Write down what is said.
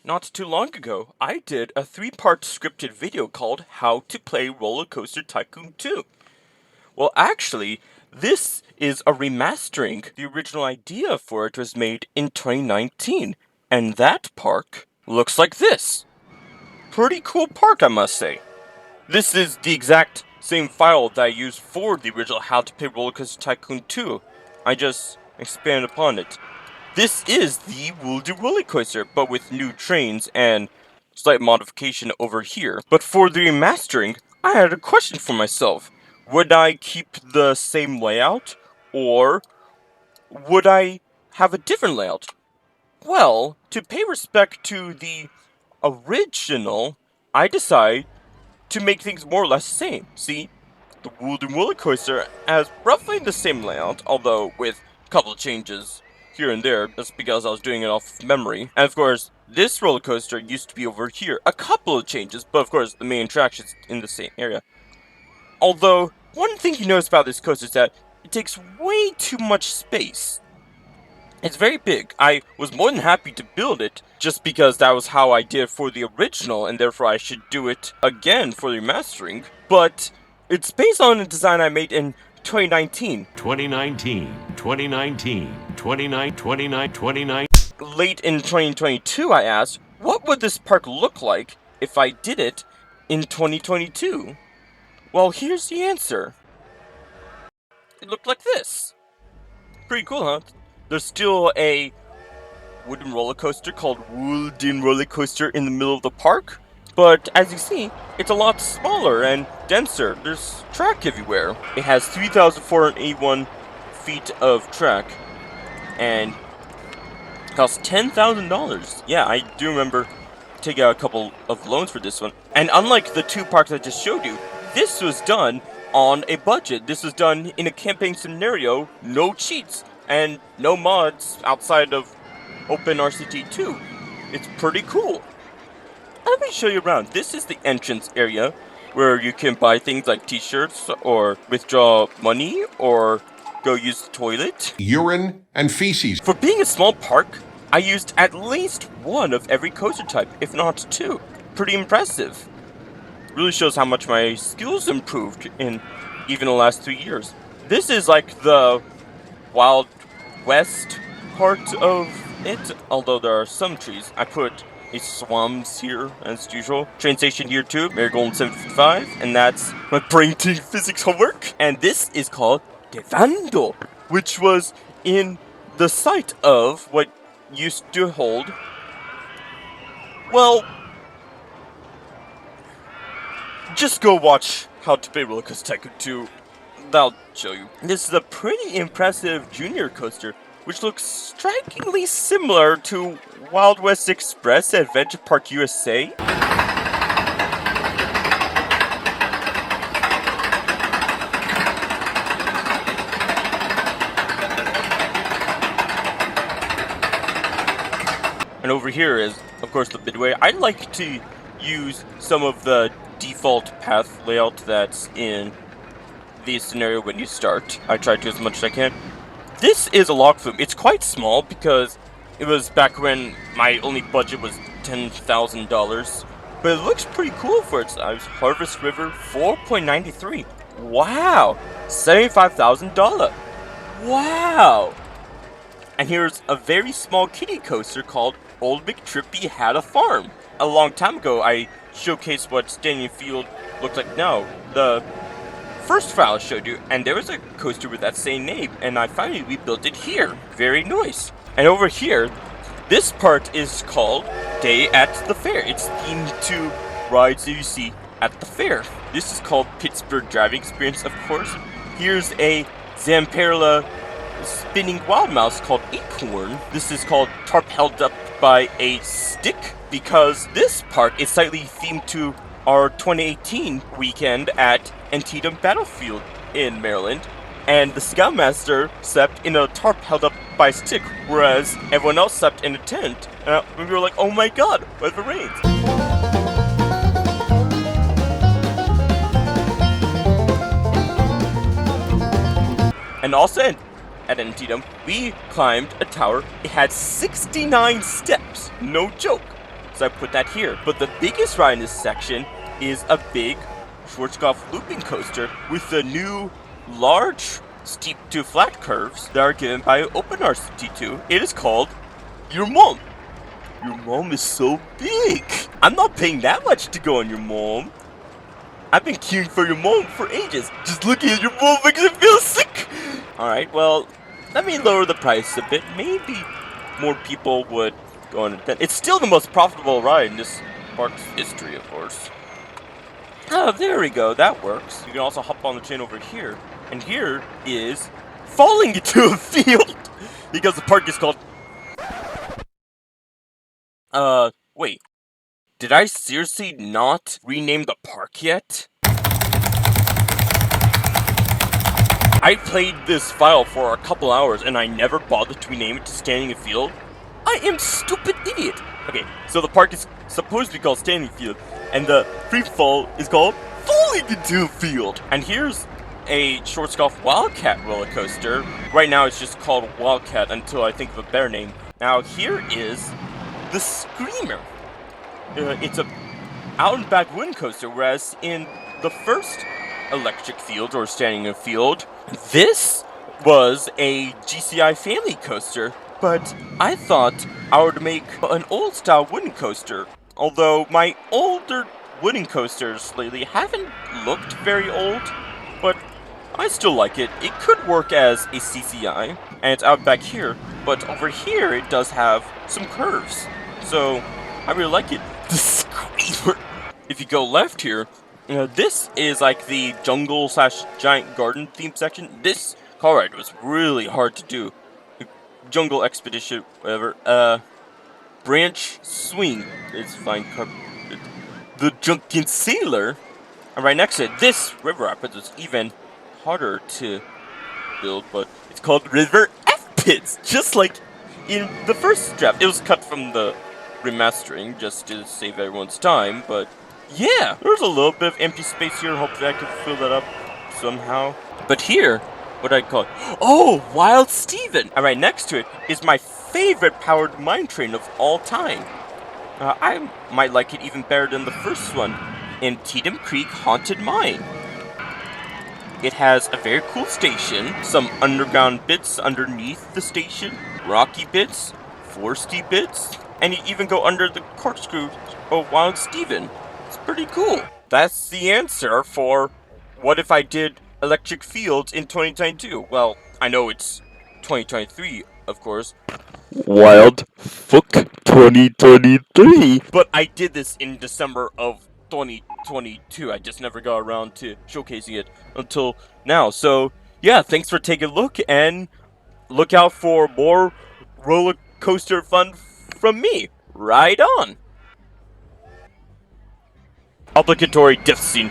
Not too long ago, I did a 3-part scripted video called How to Play Roller Coaster Tycoon 2. Well, actually, this is a remastering. The original idea for it was made in 2019, and that park looks like this. Pretty cool park, I must say. This is the exact same file that I used for the original How to Play Roller Coaster Tycoon 2. I just expanded upon it. This is the Woolly Roller Coaster, but with new trains and slight modification over here. But for the remastering, I had a question for myself. Would I keep the same layout, or would I have a different layout? Well, to pay respect to the original, I decide to make things more or less the same. See, the Woolly Roller Coaster has roughly the same layout, although with a couple of changes here and there, just because I was doing it off of memory. And of course, this roller coaster used to be over here. A couple of changes, but of course, the main attraction's in the same area. Although, one thing you notice about this coaster is that it takes way too much space. It's very big. I was more than happy to build it, just because that was how I did for the original, and therefore I should do it again for the remastering. But it's based on a design I made in 2019. 2019, 2019, 29, 29, 29. Late in 2022, I asked, what would this park look like if I did it in 2022? Well, here's the answer. It looked like this. Pretty cool, huh? There's still a wooden roller coaster called Wooden Roller Coaster in the middle of the park, but as you see, it's a lot smaller and denser. There's track everywhere. It has 3,481 feet of track, and it costs $10,000. Yeah, I do remember taking out a couple of loans for this one. And unlike the 2 parks I just showed you, this was done on a budget. This was done in a campaign scenario, no cheats, and no mods outside of OpenRCT2. It's pretty cool. Let me show you around. This is the entrance area where you can buy things like t-shirts or withdraw money or go use the toilet. Urine and feces. For being a small park, I used at least one of every coaster type, if not 2. Pretty impressive. Really shows how much my skills improved in even the last 3 years. This is like the Wild West part of it, although there are some trees. I put a swamps here, as usual. Train station here too, Marigold 755, and that's my brain team physics homework. And this is called Devando, which was in the site of what used to hold, well, just go watch How to Play Roller Coaster Tycoon 2. That'll show you. This is a pretty impressive junior coaster, which looks strikingly similar to Wild West Express at Adventure Park USA. And over here is, of course, the midway. I like to use some of the default path layout that's in the scenario when you start. I try to as much as I can. This is a log flume. It's quite small because it was back when my only budget was $10,000. But it looks pretty cool for its size. Harvest River 4.93. Wow! $75,000. Wow! And here's a very small kiddie coaster called Old McTrippy Had a Farm. A long time ago, I showcased what Stadium Field looked like now. The first file I showed you, and there was a coaster with that same name, and I finally rebuilt it here. Very nice. And over here, this part is called Day at the Fair. It's themed to rides that you see at the fair. This is called Pittsburgh Driving Experience, of course. Here's a Zamperla spinning wild mouse called Acorn. This is called Tarp Held Up by a Stick, because this park is slightly themed to our 2018 weekend at Antietam Battlefield in Maryland, and the Scoutmaster slept in a tarp held up by a stick, whereas everyone else slept in a tent. And we were like, oh my god, what if it rains? And also at Antietam, we climbed a tower. It had 69 steps, no joke. so I put that here. But the biggest ride in this section is a big Schwarzkopf looping coaster with the new large steep to flat curves that are given by OpenRCT2. It is called Your Mom. Your mom is so big. I'm not paying that much to go on your mom. I've been queuing for your mom for ages. Just looking at your mom makes me feel sick. Alright, well, let me lower the price a bit. Maybe more people would go on it. It's still the most profitable ride in this park's history, of course. Oh, there we go. That works. You can also hop on the train over here. And here is falling into a field. Because the park is called... wait. Did I seriously not rename the park yet? I played this file for a couple hours and I never bothered to rename it to Standing Field. I am stupid idiot. Okay, so the park is supposed to be called Standing Field, and the free fall is called Falling into a Field. And here's a Schwarzkopf Wildcat roller coaster. Right now it's just called Wildcat until I think of a better name. Now here is the Screamer. It's a out and back wooden coaster, whereas in the first electric field or standing field, this was a GCI family coaster. But I thought I would make an old style wooden coaster. Although my older wooden coasters lately haven't looked very old, but I still like it. It could work as a CCI, and it's out back here. But over here, it does have some curves. So I really like it. The Screamer. If you go left here, this is like the jungle / giant garden theme section. This car ride was really hard to do. Jungle Expedition, whatever. Branch Swing is fine. The Drunken Sailor, and right next to it, this River Rapids is even harder to build, but it's called River F-Pits, just like in the first draft. It was cut from the remastering just to save everyone's time, but yeah, there's a little bit of empty space here. Hopefully I can fill that up somehow. But here, what I call it? Oh, Wild Steven! And right next to it is my favorite powered mine train of all time. I might like it even better than the first one, Antietam Creek Haunted Mine. It has a very cool station, some underground bits underneath the station, rocky bits, foresty bits, and you even go under the corkscrew of Wild Steven. It's pretty cool. That's the answer for what if I did electric fields in 2022. Well, I know it's 2023, of course. Wild fuck 2023. But I did this in December of 2022. I just never got around to showcasing it until now. So, yeah, thanks for taking a look, and look out for more roller coaster fun from me. Right on. Obligatory death scene.